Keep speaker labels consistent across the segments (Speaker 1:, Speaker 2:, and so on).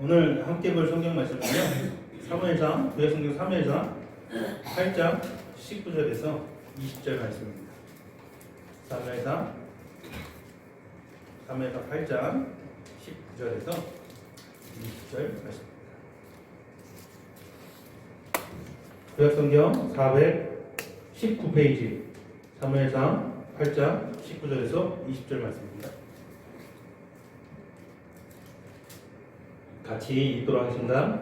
Speaker 1: 오늘 함께 볼 성경 말씀은요. 사무엘상, 구약성경 사무엘상 8장 19절에서 20절 말씀입니다. 사무엘상 8장 19절에서 20절 말씀입니다. 구약성경 419페이지 사무엘상 8장 19절에서 20절 말씀입니다. 같이 읽도록 하겠습니다.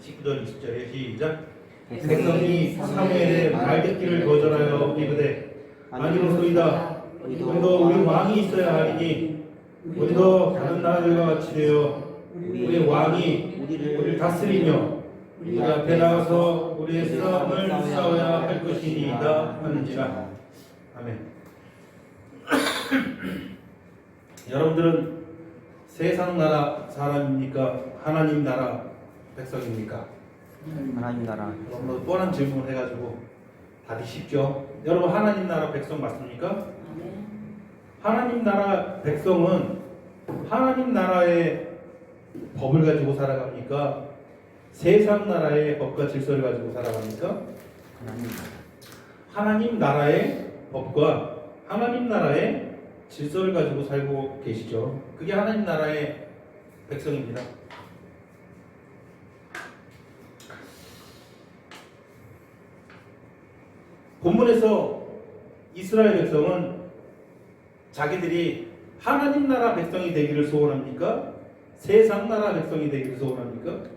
Speaker 1: 19절 20절에 시작. 백성이 사무엘의 말 듣기를 거절하여 이르되 아니로소이다. 우리도 우리 왕이 있어야 하리니 우리도 다른 나라들과 같이 되어 우리 왕이 우리를 다스리며 우리 앞에 나가서 우리의 싸움을 싸워야 할 것이니이다 하는지라. 아멘. 여러분들은 세상 나라 사람입니까? 하나님 나라 백성입니까?
Speaker 2: 하나님 나라.
Speaker 1: 너무 뻔한 질문을 해가지고 답이 쉽죠? 여러분 하나님 나라 백성 맞습니까? 하나님 나라 백성은 하나님 나라의 법을 가지고 살아갑니까? 세상 나라의 법과 질서를 가지고 살아갑니까? 하나님 나라의 법과 하나님 나라의 질서를 가지고 살고 계시죠. 그게 하나님 나라의 백성입니다. 본문에서 이스라엘 백성은 자기들이 하나님 나라 백성이 되기를 소원합니까? 세상 나라 백성이 되기를 소원합니까?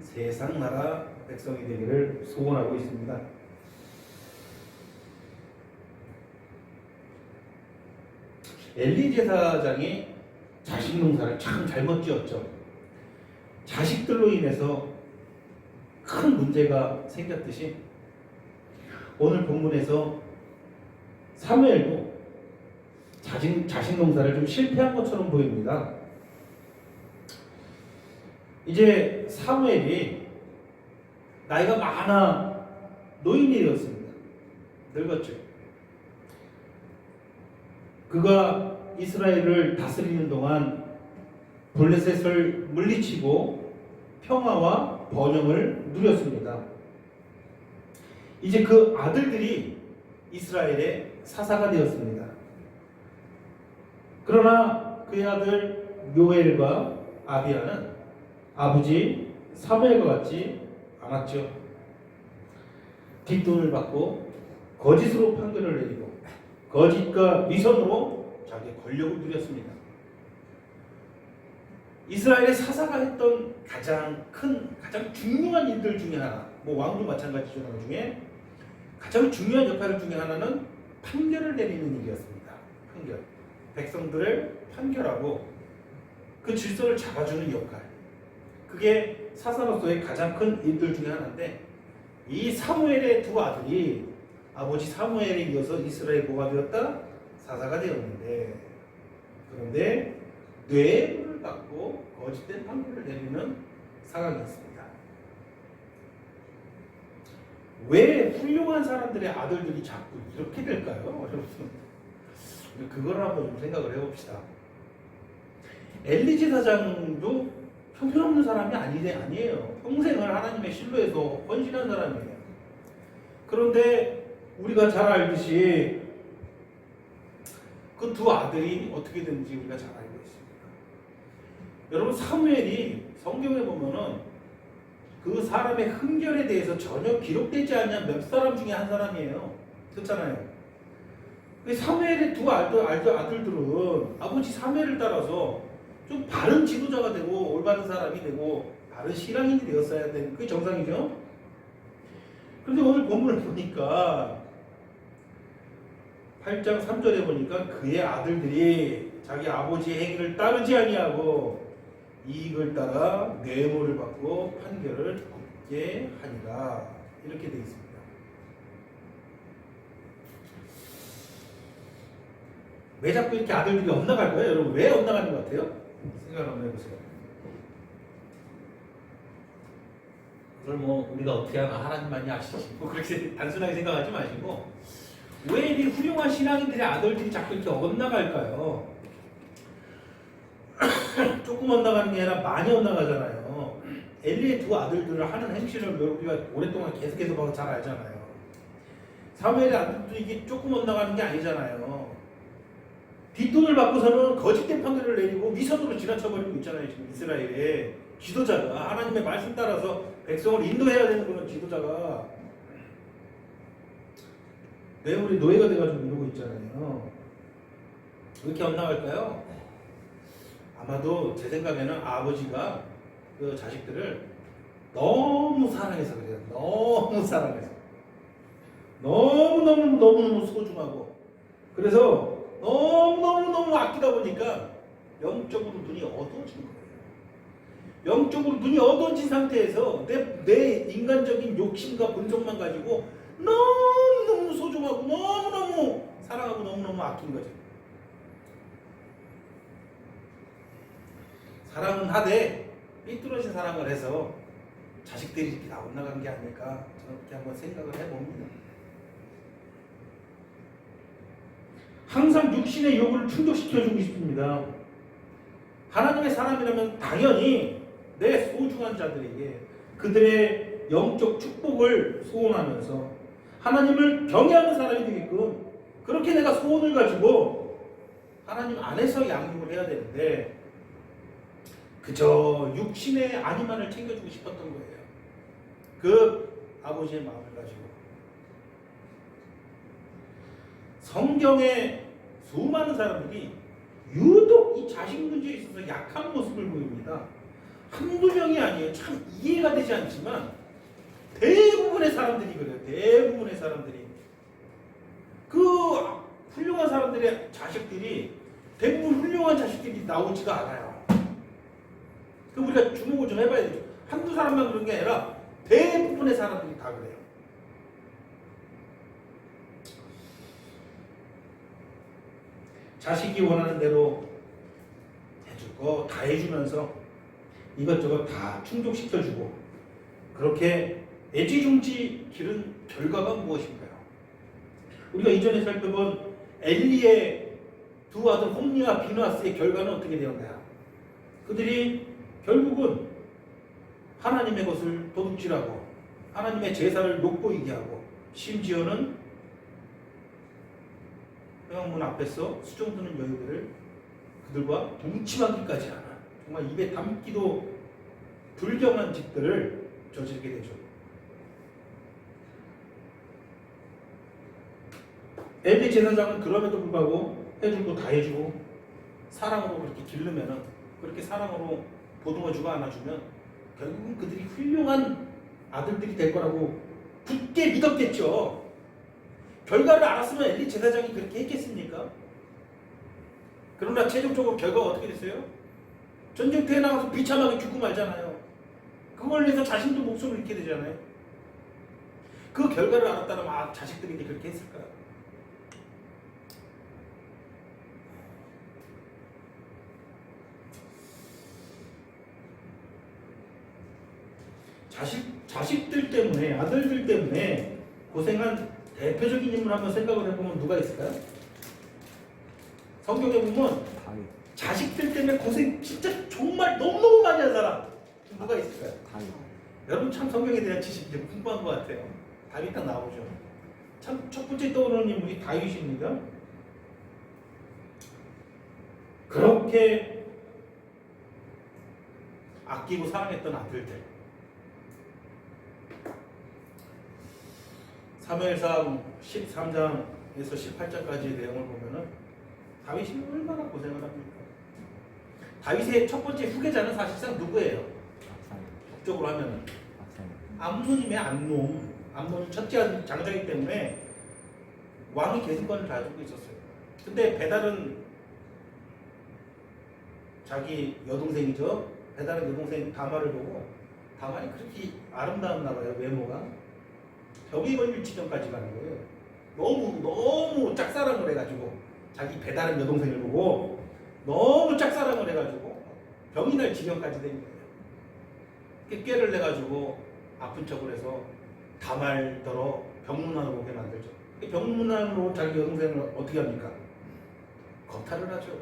Speaker 1: 세상 나라 백성이 되기를 소원하고 있습니다. 엘리 제사장이 자식 농사를 참 잘못 지었죠. 자식들로 인해서 큰 문제가 생겼듯이 오늘 본문에서 사무엘도 자식 농사를 좀 실패한 것처럼 보입니다. 이제 사무엘이 나이가 많아 노인이 되었습니다. 늙었죠. 그가 이스라엘을 다스리는 동안 블레셋을 물리치고 평화와 번영을 누렸습니다. 이제 그 아들들이 이스라엘의 사사가 되었습니다. 그러나 그의 아들 요엘과 아비야는 아버지 사무엘과 같지 않았죠. 뒷돈을 받고 거짓으로 판결을 내리고 거짓과 위선으로 자기의 권력을 누렸습니다. 이스라엘의 사사가 했던 가장 중요한 일들 중에 하나, 왕도 마찬가지죠. 그 중에 가장 중요한 역할 중에 하나는 판결을 내리는 일이었습니다. 판결. 백성들을 판결하고 그 질서를 잡아주는 역할. 그게 사사로서의 가장 큰 일들 중에 하나인데, 이 사무엘의 두 아들이 아버지 사무엘에 이어서 이스라엘 뭐가 되었다? 사사가 되었는데, 그런데 뇌물을 받고 거짓된 판결을 내리는 상황이 있습니다. 왜 훌륭한 사람들의 아들들이 자꾸 이렇게 될까요? 여러분, 그걸 한번 좀 생각을 해봅시다. 엘리 제사장도 형편없는 사람이 아니에요. 평생을 하나님의 신뢰에서 헌신한 사람이에요. 그런데 우리가 잘 알듯이 그 두 아들이 어떻게 된지 우리가 잘 알고 있습니다. 여러분, 사무엘이 성경에 보면은 그 사람의 흥결에 대해서 전혀 기록되지 않는 몇 사람 중에 한 사람이에요. 그렇잖아요. 사무엘의 두 아들들은 아버지 사무엘을 따라서 좀 바른 지도자가 되고 올바른 사람이 되고 바른 신앙인이 되었어야 되는 그게 정상이죠. 그런데 오늘 본문을 보니까 8장 3절에 보니까 그의 아들들이 자기 아버지의 행위를 따르지 아니하고 이익을 따라 뇌물을 받고 판결을 굽게 하니라, 이렇게 되어 있습니다. 왜 자꾸 이렇게 아들들이 엇나갈까요? 여러분, 왜 엇나가는 것 같아요? 생각 한번 해보세요. 그걸 우리가 어떻게 하나 하나님만이 아시지, 그렇게 단순하게 생각하지 마시고, 왜 이 훌륭한 신앙인들의 아들들이 자꾸 이렇게 엇나갈까요? 조금 엇나가는 게 아니라 많이 엇나가잖아요. 엘리의 두 아들들을 하는 행실을 우리가 오랫동안 계속해서 봐서 잘 알잖아요. 사무엘의 아들도 이게 조금 엇나가는 게 아니잖아요. 뒷돈을 받고서는 거짓된 판결을 내리고 위선으로 지나쳐버리고 있잖아요. 지금 이스라엘에 지도자가 하나님의 말씀 따라서 백성을 인도해야 되는 그런 지도자가 우리 노예가 돼가지고 이러고 있잖아요. 왜 이렇게 엇나갈까요? 아마도 제 생각에는 아버지가 그 자식들을 너무 사랑해서 그래요. 너무 사랑해서. 너무너무 소중하고. 그래서 너무너무 아끼다 보니까 영적으로 눈이 어두워진 거예요. 영적으로 눈이 어두워진 상태에서 내 인간적인 욕심과 본성만 가지고 너무너무 소중하고 너무너무 사랑하고 너무너무 아낀 거죠. 사랑은 하되 삐뚤어진 사랑을 해서 자식들이 이렇게 다 엇나간 게 아닐까 저는 그렇게 한번 생각을 해봅니다. 항상 육신의 욕을 충족시켜주고 싶습니다. 하나님의 사람이라면 당연히 내 소중한 자들에게 그들의 영적 축복을 소원하면서 하나님을 경외하는 사람이 되게끔 그렇게 내가 소원을 가지고 하나님 안에서 양육을 해야 되는데 그저 육신의 안위만을 챙겨주고 싶었던 거예요. 그 아버지의 마음을 가지고 성경의 수많은 사람들이 유독 이 자식 문제에 있어서 약한 모습을 보입니다. 한두 명이 아니에요. 참 이해가 되지 않지만 대부분의 사람들이 그래요. 대부분의 사람들이 그 훌륭한 사람들의 자식들이 대부분 훌륭한 자식들이 나오지가 않아요. 그 우리가 주목을 좀 해봐야 되죠. 한두 사람만 그런 게 아니라 대부분의 사람들이 다 그래요. 자식이 원하는 대로 해줄 거 다 해주면서 이것저것 다 충족시켜주고 그렇게 애지중지 기른 결과가 무엇인가요? 우리가 이전에 살펴본 엘리의 두 아들 홈리와 비누아스의 결과는 어떻게 되었나요? 그들이 결국은 하나님의 것을 도둑질하고 하나님의 제사를 욕보이게 하고 심지어는 회왕문 앞에서 수종드는 여인들을 그들과 동침하기까지 하는 정말 입에 담기도 불경한 짓들을 저지르게 되죠. 엘리 제사장은 그럼에도 불구하고 해줄 거 다 해주고 사랑으로 그렇게 기르면은 그렇게 사랑으로 보듬어주고 안아주면 결국은 그들이 훌륭한 아들들이 될 거라고 굳게 믿었겠죠. 결과를 알았으면 엘리 제사장이 그렇게 했겠습니까? 그러나 최종적으로 결과가 어떻게 됐어요? 전쟁터에 나가서 비참하게 죽고 말잖아요. 그걸 위해서 자신도 목숨을 잃게 되잖아요. 그 결과를 알았다면 자식들이 그렇게 했을까요? 자식들 때문에 아들들 때문에 고생한 대표적인 인물 한번 생각을 해보면 누가 있을까요? 성경에 보면
Speaker 2: 다윗.
Speaker 1: 자식들 때문에 고생 진짜 정말 너무너무 많이 한 사람 누가 있을까요?
Speaker 2: 다윗.
Speaker 1: 여러분 참 성경에 대한 지식이 좀 풍부한 것 같아요. 다윗 딱 나오죠. 참 첫 번째 떠오르는 인물이 다윗입니다. 그렇게 아끼고 사랑했던 아들들. 사무엘상 13장에서 18장까지의 내용을 보면은 다윗이 얼마나 고생을 합니까? 다윗의 첫 번째 후계자는 사실상 누구예요? 법적으로 하면은 암논이면 암논. 암논이 첫째 장자이기 때문에 왕이 계승권을 가지고 있었어요. 근데 배달은 자기 여동생이죠. 배달은 여동생 다말을 보고 다말이 그렇게 아름다웠나 봐요. 외모가. 벽에 걸릴 지경까지 가는 거예요. 너무 짝사랑을 해가지고 자기 배다른 여동생을 보고 너무 짝사랑을 해가지고 병이 날 지경까지 된 거예요. 꾀를 내가지고 아픈 척을 해서 다말더러 병문안으로 오게 만들죠. 병문안으로 자기 여동생을 어떻게 합니까? 거탈을 하죠.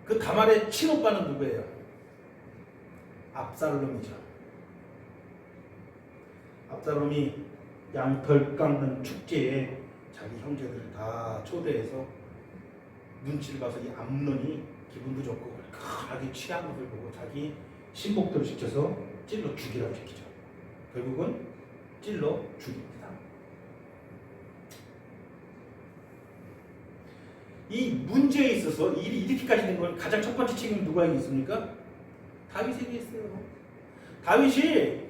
Speaker 1: 그 다말의 친오빠는 누구예요? 압살롬이죠. 압살롬이 양털 깎는 축제에 자기 형제들을 다 초대해서 눈치를 봐서 이 암논이 기분도 좋고 얼큰하게 취한 것을 보고 자기 신복들을 시켜서 찔러 죽이라고 시키죠. 결국은 찔러 죽입니다. 이 문제에 있어서 일이 이렇게까지 된 걸 가장 첫 번째 책임은 누구에게 있습니까? 다윗에게 있어요. 다윗이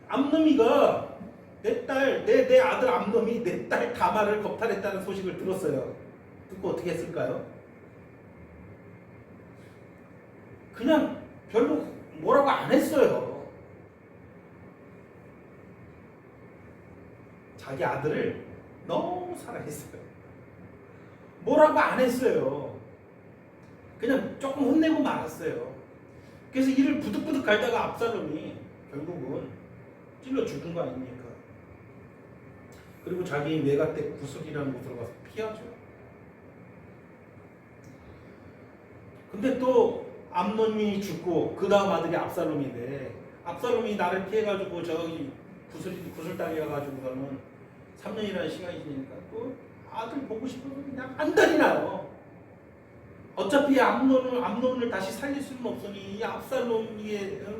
Speaker 1: 암노미가 내 아들 암놈이 내 딸 다말을 겁탈했다는 소식을 들었어요. 듣고 어떻게 했을까요? 그냥 별로 뭐라고 안 했어요. 자기 아들을 너무 사랑했어요. 뭐라고 안 했어요. 그냥 조금 혼내고 말았어요. 그래서 이를 부득부득 갈다가 압살롬이 결국은 찔러 죽은 거 아닙니까? 그리고 자기 외가댁 구슬이라는 곳으로 가서 피하죠. 근데 또 암논이 죽고 그 다음 아들이 압살롬인데 압살롬이 나를 피해가지고 저기 구슬 땅에 가가지고서는 3년이라는 시간이 지니까 또 아들 보고 싶어서 그냥 안달이 나요. 어차피 암논을 다시 살릴 수는 없으니 이 압살롬이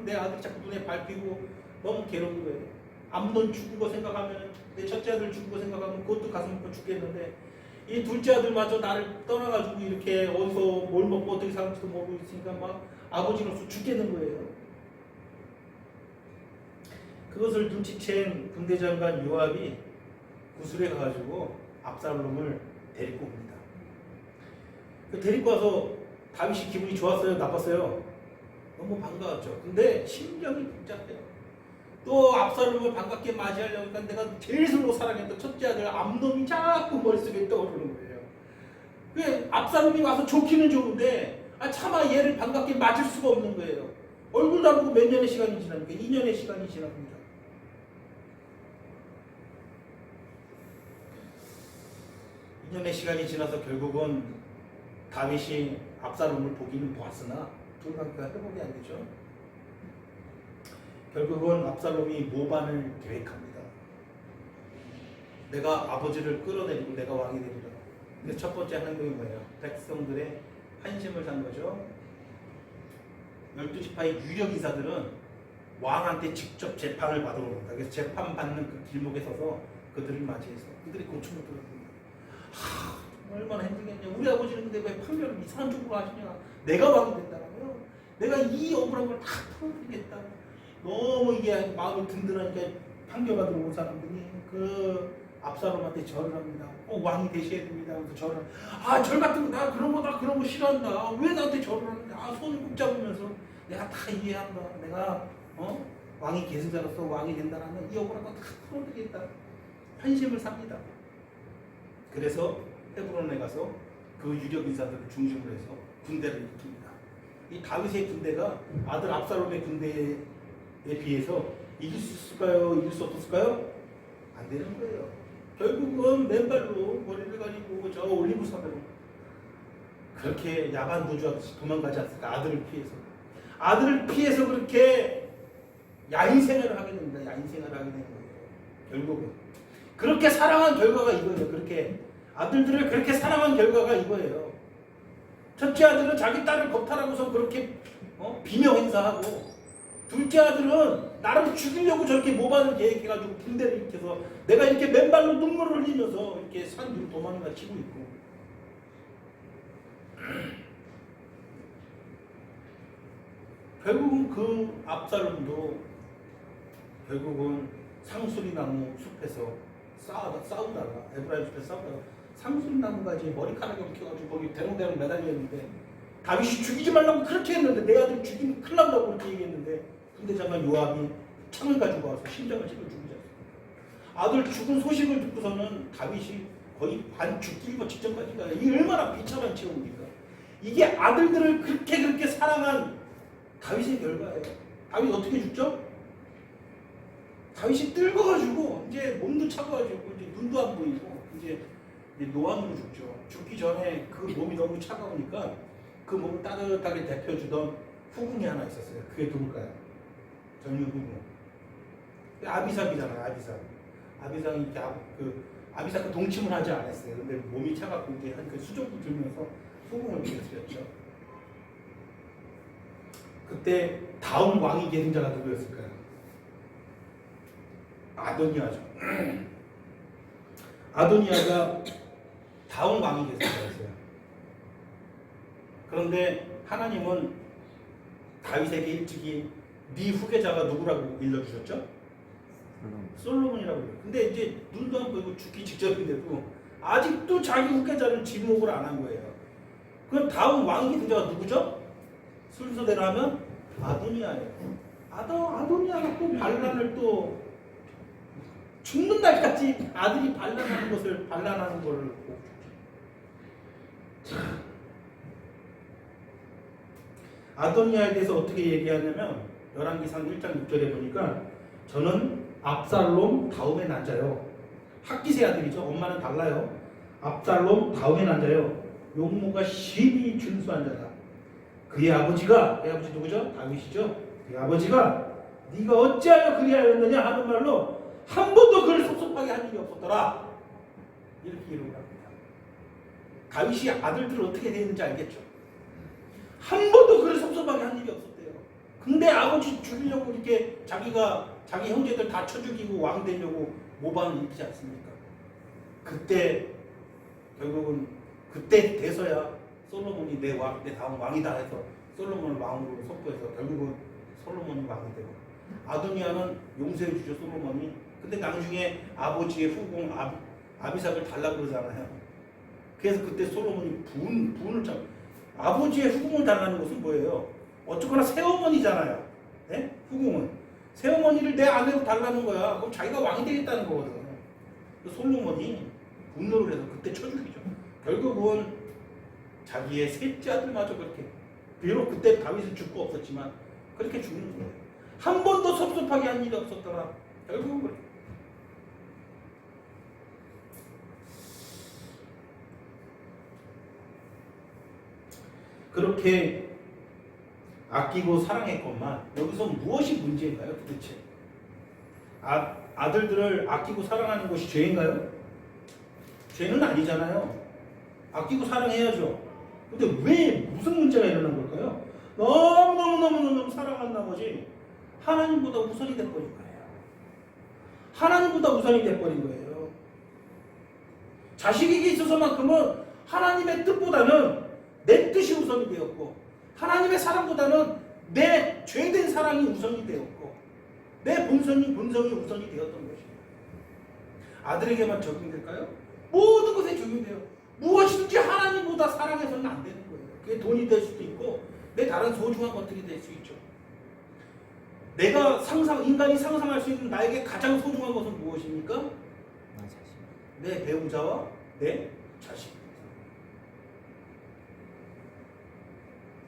Speaker 1: 내 아들 자꾸 눈에 밟히고 너무 괴로운 거예요. 암논 죽은 거 생각하면 내 첫째 아들 죽은 거 생각하면 그것도 가슴 아파 죽겠는데 이 둘째 아들마저 나를 떠나가지고 이렇게 어디서 뭘 먹고 어떻게 살지도 모르고 있으니까 막 아버지로서 죽겠는 거예요. 그것을 눈치챈 군대장관 요압이 구슬에 가가지고 압살롬을 데리고 옵니다. 데리고 와서 다윗이 기분이 좋았어요? 나빴어요? 너무 반가웠죠. 근데 심정이 복잡해요. 또 압살롬을 반갑게 맞이하려고 하니까 내가 제일 스스로 사랑했던 첫째 아들 암놈이 자꾸 머릿속에 떠오르는 거예요. 그 압살롬이 와서 좋기는 좋은데 차마 얘를 반갑게 맞을 수가 없는 거예요. 얼굴도 안 보고 몇 년의 시간이 지납니까? 2년의 시간이 지납니다. 2년의 시간이 지나서 결국은 다윗이 압살롬을 보기는 보았으나 둘 관계가 회복이 안 되죠. 결국은 압살롬이 모반을 계획합니다. 내가 아버지를 끌어내리고 내가 왕이 되리라. 근데 첫 번째 행동이 뭐예요? 백성들의 환심을 산 거죠. 12지파의 유력 이사들은 왕한테 직접 재판을 받으러 옵니다. 그래서 재판 받는 그 길목에 서서 그들을 맞이해서 그들이 고충을 들었습니다. 얼마나 힘들겠냐. 우리 아버지는 근데 왜 판결을 이상한 쪽으로 하시냐. 내가 왕이 된다고요. 내가 이 억울한 걸 다 풀어드리겠다. 너무 이게 마음이 든든하니까 판결받으러 온 사람들이 그 압살롬한테 절을 합니다. 꼭 왕이 되셔야 됩니다. 그래서 절을 절 같은 거 나 그런 거 싫어한다. 왜 나한테 절을 하는데 손을 꼭 잡으면서 내가 다 이해한다. 내가 왕이 계승자로서 왕이 된다라는 이 억울한 거 다 풀어드리겠다. 환심을 삽니다. 그래서 헤브론에 가서 그 유력 인사들을 중심으로 해서 군대를 일으킵니다. 이 다윗의 군대가 아들 압살롬의 군대에 비해서 이길 수 있을까요? 이길 수 없었을까요? 안 되는 거예요. 결국은 맨발로 머리를 가리고 저 올리브산으로 그렇게 야반 도주하듯이 도망가지 않습니까? 아들을 피해서 그렇게 야인 생활을 하게 됩니다. 야인 생활을 하게 되는 거예요. 결국은 그렇게 사랑한 결과가 이거예요. 그렇게 아들들을 그렇게 사랑한 결과가 이거예요. 첫째 아들은 자기 딸을 겁탈하고서 그렇게 비명 행사하고 둘째 아들은 나를 죽이려고 저렇게 모반을 계획해가지고 군대를 일으켜서 내가 이렇게 맨발로 눈물을 흘리면서 이렇게 산 위로 도망이나 치고 있고 결국은 그 압살롬도 결국은 상수리나무 숲에서 싸우다가 에브라임 숲에서 싸우다가 상수리나무가 이제 머리카락이 엉켜가지고 거기 대롱대롱 매달려 있는데 다윗이 죽이지 말라고 그렇게 했는데 내 아들 죽이면 큰일 난다고 그렇게 얘기했는데 근데 잠깐 요압이 창을 가지고 와서 심장을 찔러 죽이지 않습니까? 아들 죽은 소식을 듣고서는 다윗이 거의 반 죽기 직전까지 가요. 이게 얼마나 비참한 체험입니까? 이게 아들들을 그렇게 사랑한 다윗의 결과예요. 다윗 어떻게 죽죠? 다윗이 늙어가지고 이제 몸도 차가워지고 이제 눈도 안 보이고 이제 노안으로 죽죠. 죽기 전에 그 몸이 너무 차가우니까 그 몸을 따뜻하게 데펴주던 후궁이 하나 있었어요. 그게 누굴까요? 정유 후궁. 아비삭이잖아요. 아비삭이 이렇게 아비삭과 동침을 하지 않았어요. 근데 몸이 차갑고 이렇게 한 그 수족도 들면서 후궁을 위해서였죠. 그때 다음 왕이 계승자가 누구였을까요? 아도니아죠. 아도니아가 다음 왕이 계승자였어요. 그런데 하나님은 다윗에게 일찍이 네 후계자가 누구라고 일러주셨죠? 솔로몬이라고 해요. 근데 이제 눈도 안 보이고 죽기 직전인데도 아직도 자기 후계자를 지목을 안 한 거예요. 그럼 다음 왕이 등자가 누구죠? 순서대로 하면 아도니아예요. 아도니아가 또 반란을 또 죽는 날까지 아들이 반란하는 거를 아도니아에 대해서 어떻게 얘기하냐면 열왕기상 1장 6절에 보니까 저는 압살롬 다음에 난 자요. 학기세 아들이죠. 엄마는 달라요. 압살롬 다음에 난 자요. 용모가 심히 준수한 자다. 그의 아버지 누구죠? 다윗이죠. 그의 아버지가 네가 어찌하여 그리하였느냐 하는 말로 한 번도 그를 섭섭하게 한 일이 없었더라. 이렇게 기록을 합니다. 다윗이 아들들을 어떻게 대했는지 알겠죠? 한 번도 그를 섭섭하게 한 일이 없었대요. 근데 아버지 죽이려고 이렇게 자기 형제들 다 쳐 죽이고 왕 되려고 모방을 일으키지 않습니까? 그때 결국은 그때 돼서야 솔로몬이 내 다음 왕이다 해서 솔로몬을 왕으로 선포해서 결국은 솔로몬이 왕이 되고 아도니아는 용서해 주죠. 솔로몬이. 근데 나중에 아버지의 후궁 아비삭을 달라고 그러잖아요. 그래서 그때 솔로몬이 분을 참 아버지의 후궁을 달라는 것은 뭐예요? 어쨌거나 새어머니잖아요. 네? 후궁은 새어머니를 내 아내로 달라는 거야. 그럼 자기가 왕이 되겠다는 거거든. 솔로몬이 분노를 해서 그때 쳐 죽이죠. 결국은 자기의 셋째 아들마저 그렇게, 비록 그때 다윗은 죽고 없었지만 그렇게 죽는 거예요. 한 번도 섭섭하게 한 일이 없었더라. 결국은 그렇게. 그렇게 아끼고 사랑했건만 여기서 무엇이 문제인가요 도대체? 아들들을 아끼고 사랑하는 것이 죄인가요? 죄는 아니잖아요. 아끼고 사랑해야죠. 근데 왜 무슨 문제가 일어난 걸까요? 너무 사랑한 나머지 하나님보다 우선이 돼버린 거예요. 하나님보다 우선이 돼버린 거예요. 자식에게 있어서만큼은 하나님의 뜻보다는 내 뜻이 우선이 되었고 하나님의 사랑보다는 내 죄된 사랑이 우선이 되었고 내 본성이 우선이 되었던 것입니다. 아들에게만 적용될까요? 모든 것에 적용돼요. 무엇이든지 하나님보다 사랑해서는 안 되는 거예요. 그게 돈이 될 수도 있고 내 다른 소중한 것들이 될 수 있죠. 인간이 상상할 수 있는 나에게 가장 소중한 것은 무엇입니까? 내 배우자와 내 자식.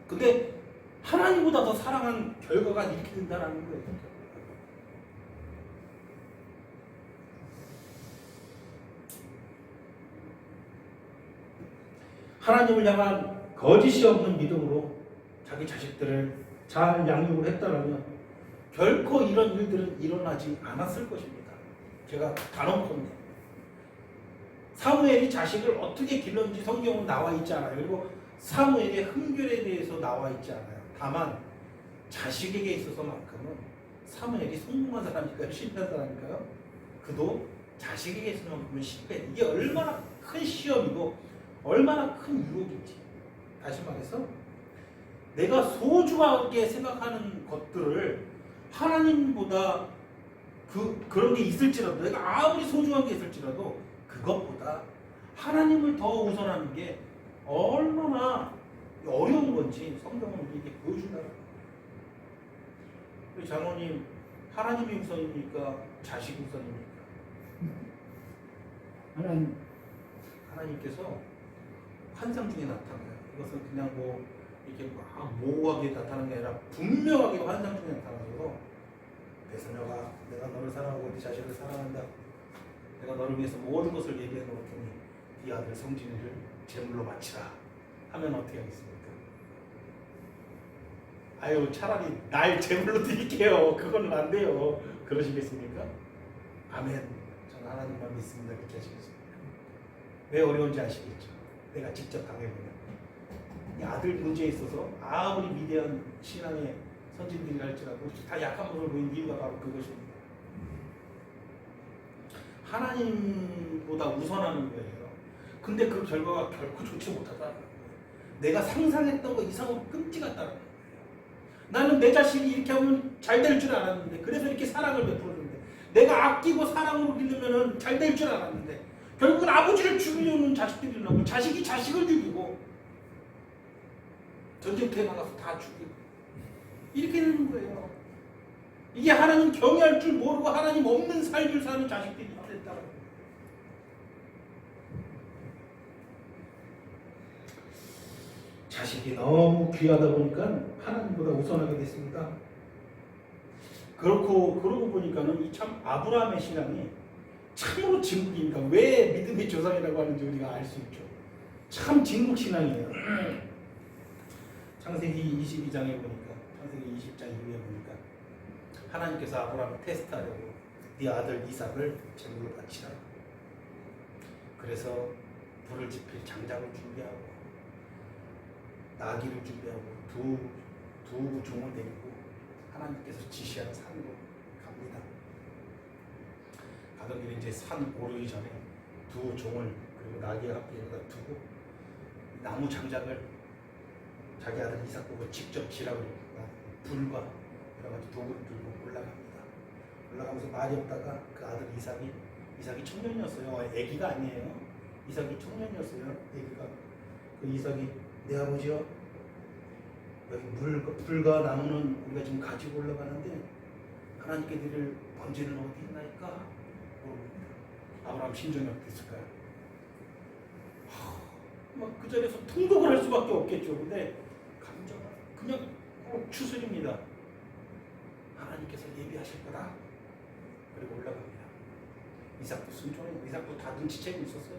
Speaker 1: 근데 하나님보다 더 사랑한 결과가 이렇게 된다는 거예요. 하나님을 향한 거짓이 없는 믿음으로 자기 자식들을 잘 양육을 했다면 결코 이런 일들은 일어나지 않았을 것입니다. 제가 단언컨대 사무엘이 자식을 어떻게 길렀는지 성경은 나와 있지 않아요. 그리고 사무엘의 흠결에 대해서 나와 있지 않아요. 다만 자식에게 있어서만큼은 사무엘이 성공한 사람일까요? 실패한 사람일까요? 그도 자식에게 있어서만큼은 실패. 이게 얼마나 큰 시험이고 얼마나 큰 유혹인지. 다시 말해서 내가 소중하게 생각하는 것들을 하나님보다 그런 게 있을지라도 내가 아무리 소중한 게 있을지라도 그것보다 하나님을 더 우선하는 게 얼마나 어려운 건지 성경은 우리에게 보여준다. 우리 장로님, 하나님이 우선입니까? 자식이 우선입니까? 하나님께서 환상 중에 나타나요. 이것은 그냥 이렇게 모호하게 나타나는 게 아니라 분명하게 환상 중에 나타나서 배선녀가 내가 너를 사랑하고 네 자식을 사랑한다. 내가 너를 위해서 모든 것을 예비해 놓을 테니 네 아들 성진이를 제물로 바치라 하면 어떻게 하겠습니까? 아유 차라리 날 제물로 드릴게요. 그거는 안 돼요. 그러시겠습니까? 아멘. 저는 하나님만 믿습니다. 그렇게 하시겠습니까? 왜 어려운지 아시겠죠? 내가 직접 당해보면 이 아들 문제에 있어서 아무리 위대한 신앙의 선진들이 할지라도 다 약한 모습을 보이는 이유가 바로 그것입니다. 하나님보다 우선하는 거예요. 근데 그 결과가 결코 좋지 못하다는 거예요. 내가 상상했던 것 이상으로 끔찍 같다는 거예요. 나는 내 자식이 이렇게 하면 잘 될 줄 알았는데, 그래서 이렇게 사랑을 베풀었는데, 내가 아끼고 사랑으로 기르면 잘 될 줄 알았는데, 결국은 아버지를 죽이려는 자식들이 나고, 자식이 자식을 죽이고, 전쟁터에 나가서 다 죽이고, 이렇게 되는 거예요. 이게 하나님 경외할 줄 모르고 하나님 없는 삶을 사는 자식들이 됐다고. 자식이 너무 귀하다 보니까 하나님보다 우선하게 됐습니다. 그러고 보니까는 이 참 아브라함의 신앙이 참으로 진국입니다. 왜 믿음의 조상이라고 하는지 우리가 알 수 있죠. 참 진국 신앙이에요. 창세기 22장에 보니까, 창세기 20장 이후에 보니까 하나님께서 아브라함을 테스트하려고 네 아들 이삭을 제물로 바치라. 그래서 불을 지필 장작을 준비하고 나귀를 준비하고 두 종을 데리고 하나님께서 지시한 산으로 갑니다. 가던 길에 이제 산 오르기 전에 두 종을 그리고 나귀 앞에다 두고 나무 장작을 자기 아들 이삭 보고 직접 지라고 불과 여러 가지 도구를 들고 올라갑니다. 올라가면서 말이 없다가 그 아들 이삭이 청년이었어요. 아기가 아니에요. 이삭이 청년이었어요. 아기가. 그 이삭이 내 아버지요, 여기 불과 나무는 우리가 지금 가지고 올라가는데 하나님께 드릴 번제는 어디 있나이까? 물어봅니다. 아브라함 심정이 어땠을까요? 막 그 자리에서 통곡을 할 수밖에 없겠죠. 근데 감정은 그냥 꼭 추스립니다. 하나님께서 예비하실 거다. 그리고 올라갑니다. 이삭도 순종해요. 이삭도 다 눈치채고 있었어요.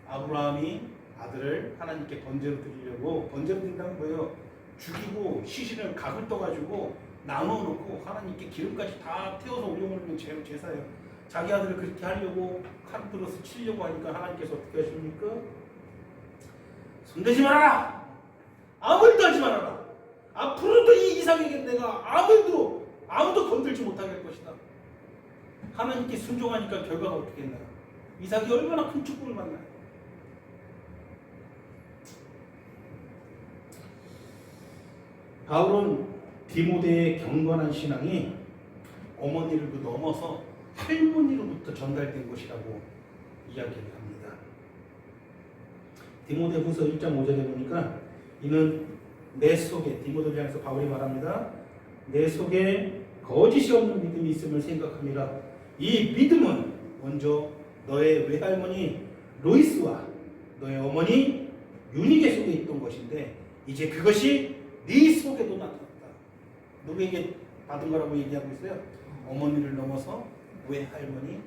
Speaker 1: 아브라함이 아들을 하나님께 번제로 드리려고, 번제로 드린다는 거예요. 죽이고 시신을 각을 떠가지고 나눠 놓고 하나님께 기름까지 다 태워서 올려놓는 제사예요. 자기 아들을 그렇게 하려고 칼 들어서 치려고 하니까 하나님께서 어떻게 하십니까? 손대지 말아라! 아무 일도 하지 말아라! 앞으로도 이 이삭에게 내가 아무도 건들지 못하게 할 것이다. 하나님께 순종하니까 결과가 어떻게 했나요? 이삭이 얼마나 큰 축복을 받나요? 바울은 디모데의 경건한 신앙이 어머니를 넘어서 할머니로부터 전달된 것이라고 이야기를 합니다. 디모데후서 1장 5절에 보니까 이는 내 속에, 디모데를 향해서 바울이 말합니다. 내 속에 거짓이 없는 믿음이 있음을 생각합니다. 이 믿음은 먼저 너의 외할머니 로이스와 너의 어머니 유니게 속에 있던 것인데 이제 그것이 네 속에도 나타났다. 누구에게 받은 거라고 얘기하고 있어요? 어머니를 넘어서 외할머니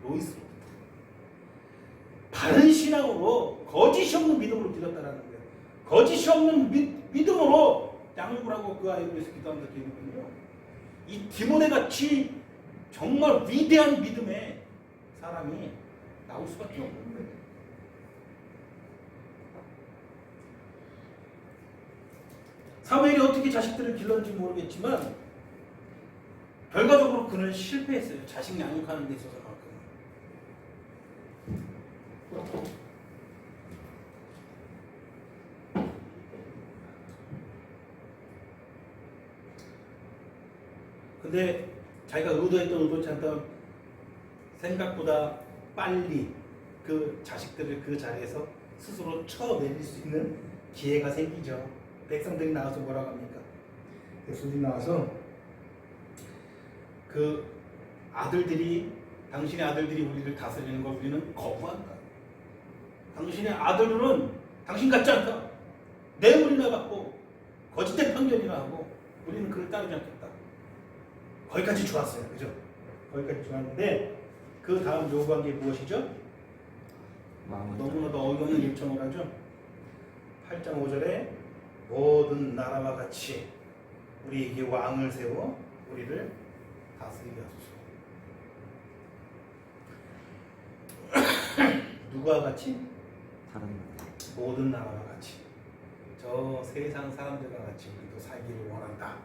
Speaker 1: 로이스로부터. 바른 신앙으로 거짓이 없는 믿음으로 드렸다라는 거예요. 거짓이 없는 믿음으로 양육을 하고 그 아이를 위해서 기도한다 되는군요. 이 디모데 같이 정말 위대한 믿음의 사람이 나올 수밖에 없는 거예요. 사무엘이 어떻게 자식들을 길렀는지 모르겠지만 결과적으로 그는 실패했어요. 자식 양육하는 데 있어서만큼. 근데 자기가 의도했던 의도치 않던 생각보다 빨리 그 자식들을 그 자리에서 스스로 쳐내릴 수 있는 기회가 생기죠. 백성들이 나와서 뭐라고 합니까? 백성들이 나와서 그 아들들이, 당신의 아들들이 우리를 다스리는 걸 우리는 거부한다. 당신의 아들들은 당신 같지 않다. 뇌물이나 받고 거짓된 편견이나 하고 우리는 그를 따르지 않겠다. 거기까지 좋았어요. 그죠? 거기까지 좋았는데 그 다음 요구한 게 무엇이죠? 너무나도 어이없는 요청을 하죠. 8장 5절에 모든 나라와 같이 우리에게 왕을 세워 우리를 다스리게 하소서. 누구와 같이?
Speaker 2: 다른 나라.
Speaker 1: 모든 나라와 같이. 저 세상 사람들과 같이 우리도 살기를 원한다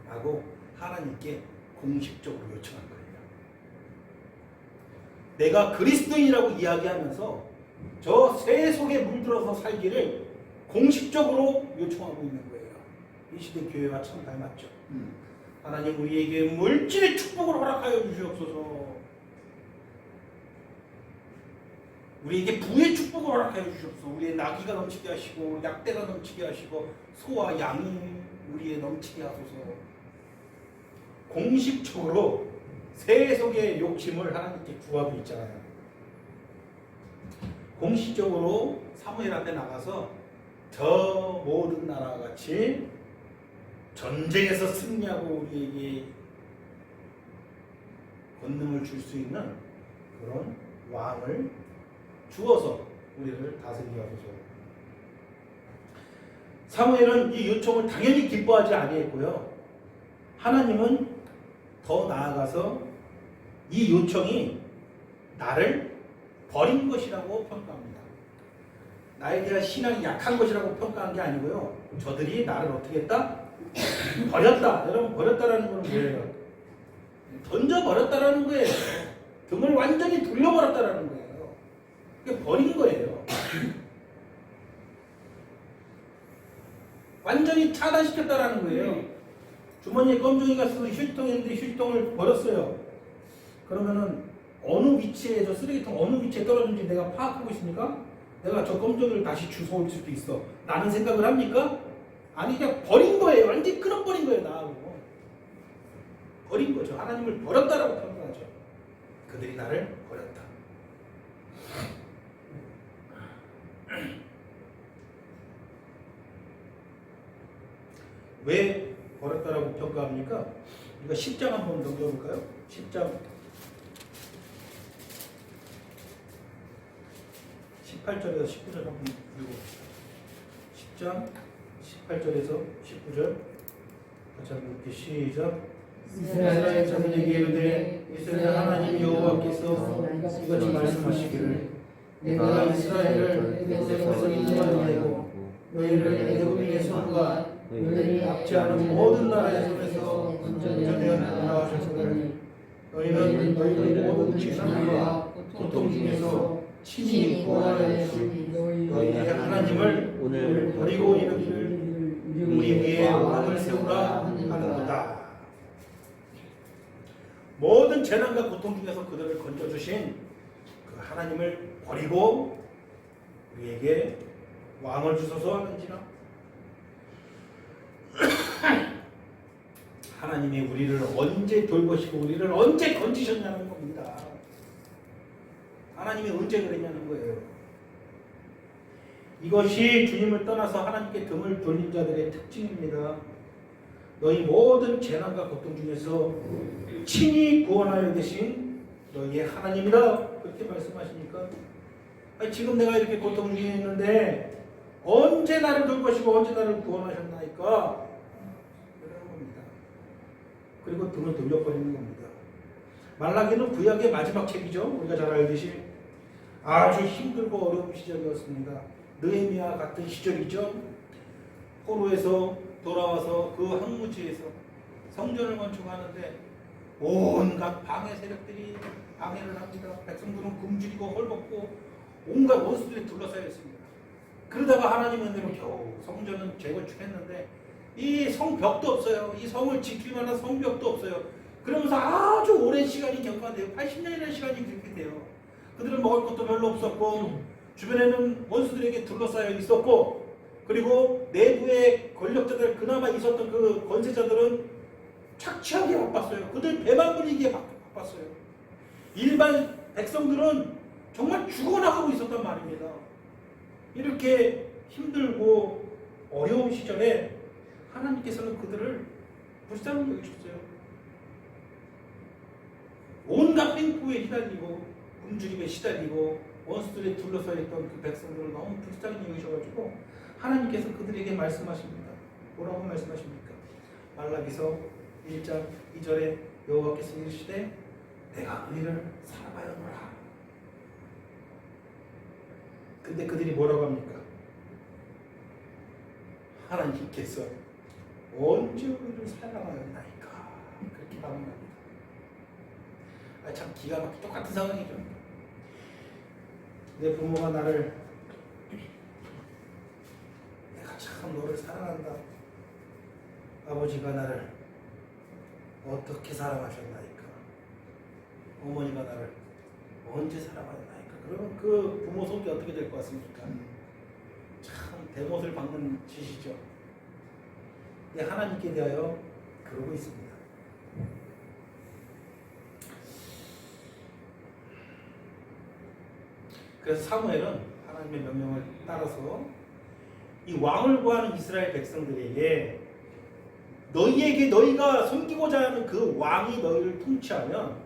Speaker 1: 라고 하나님께 공식적으로 요청한 거예요. 내가 그리스도인이라고 이야기하면서 저 새 속에 물들어서 살기를 공식적으로 요청하고 있는 거예요. 이 시대 교회와 참 닮았죠. 하나님 우리에게 물질의 축복을 허락하여 주시옵소서. 우리에게 부의 축복을 허락하여 주시옵소서. 우리의 나귀가 넘치게 하시고 약대가 넘치게 하시고 소와 양이 우리에 넘치게 하소서. 공식적으로 세속의 욕심을 하나님께 구하고 있잖아요. 공식적으로 사무엘 앞에 나가서 저 모든 나라와 같이 전쟁에서 승리하고 우리에게 권능을 줄 수 있는 그런 왕을 주어서 우리를 다스리게 하소서. 사무엘은 이 요청을 당연히 기뻐하지 아니했고요. 하나님은 더 나아가서 이 요청이 나를 버린 것이라고 평가합니다. 나에 대한 신앙이 약한 것이라고 평가한 게 아니고요. 저들이 나를 어떻게 했다? 버렸다. 여러분 버렸다라는 건 뭐예요? 던져버렸다라는 거예요. 등을 완전히 돌려버렸다라는 거예요. 그게 버린 거예요. 완전히 차단시켰다라는 거예요. 주머니에 껌종이가 있어서 휴지통이 있는데 휴지통을 버렸어요. 그러면은 어느 위치에 저 쓰레기통 어느 위치에 떨어진지 내가 파악하고 있습니까? 내가 저 껌종이를 다시 주워올 수도 있어. 라는 생각을 합니까? 아니 그냥 버린 거예요. 완전히 끊어버린 거예요. 나하고. 버린 거죠. 하나님을 버렸다라고 평가하죠. 그들이 나를 버렸다. 왜 버렸다라고 평가합니까? 이거 10장 한번 넘겨볼까요? 10장 18절에서 19절 한번 읽어봅시다. 10장 18절에서 19절 같이 한번 읽기 시작. 이스라엘 자손에게 이르되 이스라엘 하나님 여호와께서 이같이 말씀하시기를 내가 이스라엘을 애굽에서 인도하여 너희를 애굽인의 손과 너희를 압제하는 모든 나라의 손에서 건져내어 나가셨으니 너희는 너희의 모든 지상과 고통 중에서 친히 구원하여 주신 너희의 하나님을 오늘 버리고 이르기를 우리 위에 왕을 세우라 하는도다. 모든 재난과 고통 중에서 그들을 건져주신 그 하나님을 버리고 우리에게 왕을 주소서 하는지라. 하나님이 우리를 언제 돌보시고 우리를 언제 건지셨냐는 겁니다. 하나님이 언제 그랬냐는 거예요. 이것이 주님을 떠나서 하나님께 등을 돌린 자들의 특징입니다. 너희 모든 재난과 고통 중에서 친히 구원하여 계신 너희의 하나님이라 그렇게 말씀하시니까 아니, 지금 내가 이렇게 고통 중에 있는데 언제 나를 돌보시고 언제 나를 구원하셨나이까 그러는 겁니다. 그리고 등을 돌려버리는 겁니다. 말라기는 구약의 마지막 책이죠. 우리가 잘 알듯이 아주 힘들고 어려운 시절이었습니다. 느헤미야 같은 시절이죠. 포로에서 돌아와서 그 황무지에서 성전을 건축하는데 온갖 방해 세력들이 방해를 합니다. 백성들은 굶주리고 헐벗고 온갖 원수들이 둘러싸여 있습니다. 그러다가 하나님의 은혜로 겨우 성전은 재건축했는데 이 성벽도 없어요. 이 성을 지킬 만한 성벽도 없어요. 그러면서 아주 오랜 시간이 경과돼요. 80년이라는 시간이 경과돼요. 그들은 먹을 것도 별로 없었고 주변에는 원수들에게 둘러싸여 있었고 그리고 내부의 권력자들 그나마 있었던 그 권세자들은 착취하기에 바빴어요. 그들 배만 불리기에 바빴어요. 일반 백성들은 정말 죽어나가고 있었단 말입니다. 이렇게 힘들고 어려운 시절에 하나님께서는 그들을 불쌍히 여기셨어요. 온갖 횡포에 시달리고 굶주림에 시달리고 원수들에 둘러싸여 있던 그 백성들을 너무 불쌍히 여기셔가지고 하나님께서 그들에게 말씀하십니다. 뭐라고 말씀하십니까? 말라기서 1장 2절에 여호와께서 이르시되 내가 너희를 사랑하였노라. 근데 그들이 뭐라고 합니까? 하나님께서 언제 우리를 사랑하였나이까? 그렇게 말합니다. 참 기가 막히게 똑같은 상황이죠. 내 부모가 나를 내가 참 너를 사랑한다. 아버지가 나를 어떻게 사랑하셨나이까? 어머니가 나를 언제 사랑하였나이까? 그러면 그 부모 속이 어떻게 될 것 같습니까? 참 대못을 박는 짓이죠. 근데 하나님께 대하여 그러고 있습니다. 그래서 사무엘은 하나님의 명령을 따라서 이 왕을 구하는 이스라엘 백성들에게 너희에게 너희가 섬기고자 하는 그 왕이 너희를 통치하면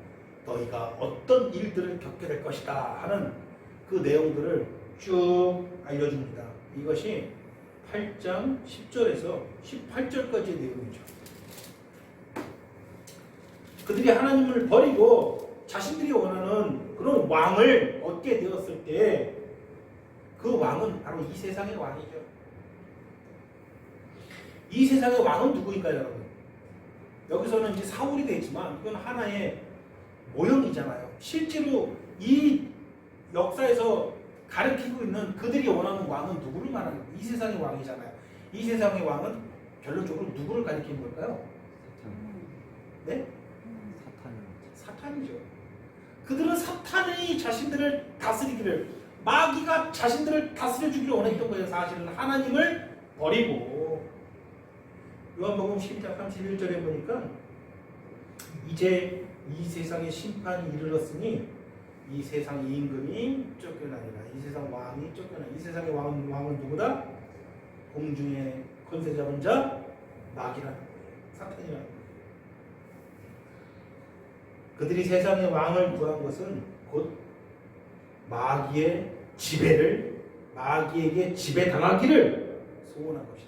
Speaker 1: 너희가 어떤 일들을 겪게 될 것이다 하는 그 내용들을 쭉 알려줍니다. 이것이 8장 10절에서 18절까지의 내용이죠. 그들이 하나님을 버리고 자신들이 원하는 그런 왕을 얻게 되었을 때 그 왕은 바로 이 세상의 왕이죠. 이 세상의 왕은 누구일까요, 여러분? 여기서는 이제 사울이 되지만 이건 하나의 모형이잖아요. 실제로 이 역사에서 가리키고 있는 그들이 원하는 왕은 누구를 말하는 거예요? 이 세상의 왕이잖아요. 이 세상의 왕은 결론적으로 누구를 가리키는 걸까요? 네? 사탄이죠. 그들은 사탄이 자신들을 다스리기를, 마귀가 자신들을 다스려주기를 원했던 거예요. 사실은 하나님을 버리고. 요한복음 10장 31절에 보니까 이제 이 세상의 심판이 이르렀으니 이 세상의 임금이 쫓겨나니라. 이 세상 왕이 쫓겨나. 이 세상의 왕은 누구다? 공중의 권세 잡은 자 마귀라는 거예요. 사탄이라는 거예요. 그들이 세상의 왕을 구한 것은 곧 마귀의 지배를, 마귀에게 지배당하기를 소원한 것이죠.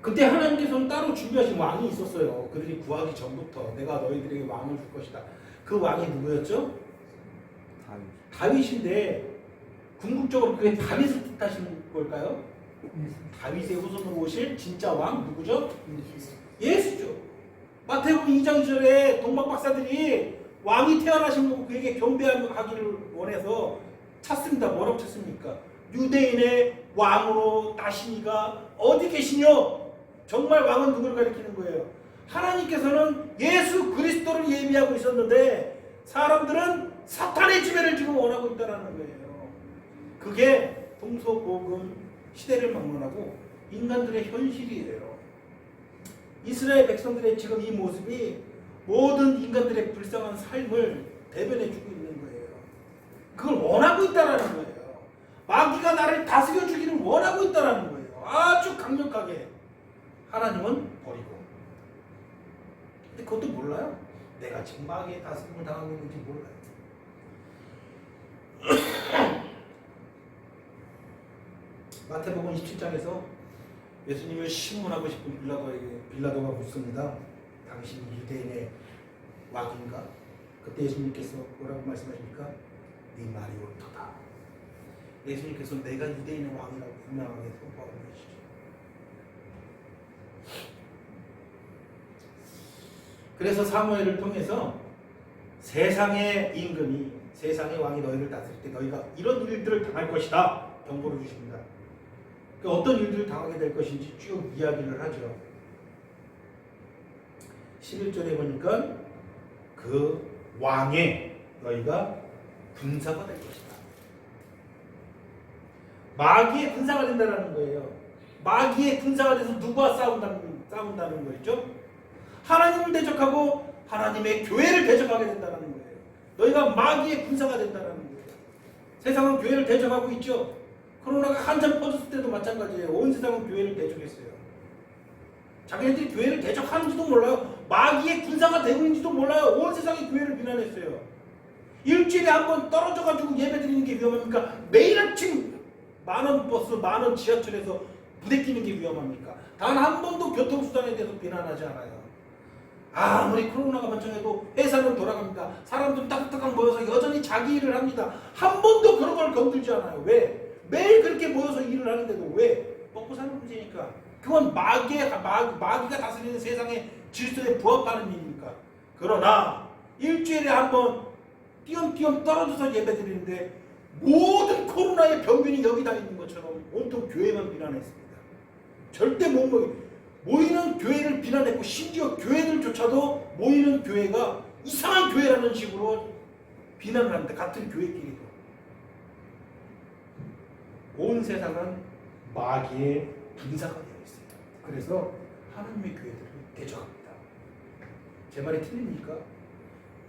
Speaker 1: 그때 하나님께서는 따로 준비하신 왕이 있었어요. 그들이 구하기 전부터 내가 너희들에게 왕을 줄 것이다. 그 왕이 누구였죠? 다윗인데 궁극적으로 그게 다윗을 뜻하시는 걸까요? 다윗의 후손으로 오실 진짜 왕 누구죠? 예수죠. 마태복음 2장 2절에 동방 박사들이 왕이 태어나신 거고 그에게 경배하기를 원해서 찾습니다. 뭐라고 찾습니까? 유대인의 왕으로 나시니가 어디 계시뇨? 정말 왕은 누구를 가리키는 거예요? 하나님께서는 예수 그리스도를 예비하고 있었는데 사람들은 사탄의 지배를 지금 원하고 있다는 거예요. 그게 동서고금 시대를 막론하고 인간들의 현실이에요. 이스라엘 백성들의 지금 이 모습이 모든 인간들의 불쌍한 삶을 대변해주고 있는 거예요. 그걸 원하고 있다는 거예요. 마귀가 나를 다스려주기를 원하고 있다는 거예요. 아주 강력하게. 하나님은 버리고. 근데 그것도 몰라요. 내가 지금 마귀의 다스림을 당하고 있는지 몰라요. 마태복음 27장에서 예수님을 신문하고 싶은 빌라도가 묻습니다. 당신이 유대인의 왕인가? 그때 예수님께서 뭐라고 말씀하십니까? 네 말이 옳도다. 예수님께서 내가 유대인의 왕이라고 분명하게 선포하고 계시죠. 그래서 사무엘을 통해서 세상의 임금이, 세상의 왕이 너희를 다스릴 때 너희가 이런 일들을 당할 것이다 경고를 주십니다. 어떤 일들을 당하게 될 것인지 쭉 이야기를 하죠. 11절에 보니까 그 왕의 너희가 군사가 될 것이다. 마귀의 군사가 된다는 거예요. 마귀의 군사가 돼서 누구와 싸운다는 거죠? 하나님을 대적하고 하나님의 교회를 대적하게 된다는 거예요. 너희가 마귀의 군사가 된다는 거예요. 세상은 교회를 대적하고 있죠. 코로나가 한참 퍼졌을 때도 마찬가지예요. 온 세상은 교회를 대적했어요. 자기네들이 교회를 대적하는지도 몰라요. 마귀의 군사가 되고 있는지도 몰라요. 온 세상이 교회를 비난했어요. 일주일에 한 번 떨어져가지고 예배 드리는 게 위험합니까? 매일 아침 만원 버스, 만원 지하철에서 부대끼는 게 위험합니까? 단 한 번도 교통수단에 대해서 비난하지 않아요. 아무리 코로나가 발생해도 회사는 돌아갑니다. 사람들은 따뜻하게 모여서 여전히 자기 일을 합니다. 한 번도 그런 걸 건들지 않아요. 왜? 매일 그렇게 모여서 일을 하는데도 왜? 먹고 사는 문제니까. 그건 마귀가 다스리는 세상의 질서에 부합하는 일이니까. 그러나 일주일에 한 번 띄엄띄엄 떨어져서 예배드리는데 모든 코로나의 병균이 여기 다 있는 것처럼 온통 교회만 비난했습니다. 절대 못 모이는 교회를 비난했고, 심지어 교회들조차도 모이는 교회가 이상한 교회라는 식으로 비난을 합니다. 같은 교회끼리도. 온 세상은 마귀의 분사가 되어 있습니다. 그래서 하나님의 교회들을 대적합니다. 제 말이 틀립니까?